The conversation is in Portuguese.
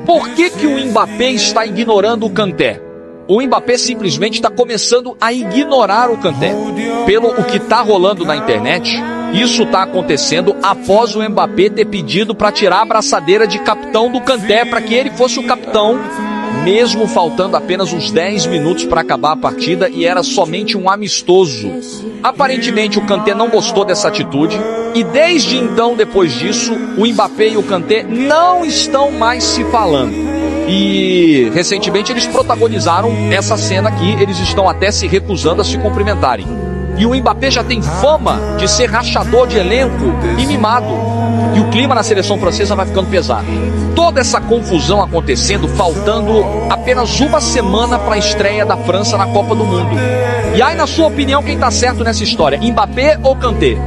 Por que o Mbappé está ignorando o Kanté? O Mbappé simplesmente está começando a ignorar o Kanté. Pelo o que está rolando na internet, isso está acontecendo após o Mbappé ter pedido para tirar a abraçadeira de capitão do Kanté, para que ele fosse o capitão, mesmo faltando apenas uns 10 minutos para acabar a partida e era somente um amistoso. Aparentemente o Kanté não gostou dessa atitude e desde então, depois disso, o Mbappé e o Kanté não estão mais se falando. E recentemente eles protagonizaram essa cena aqui, eles estão até se recusando a se cumprimentarem. E o Mbappé já tem fama de ser rachador de elenco e mimado. E o clima na seleção francesa vai ficando pesado. Toda essa confusão acontecendo, faltando apenas uma semana para a estreia da França na Copa do Mundo. E aí, na sua opinião, quem tá certo nessa história? Mbappé ou Kanté?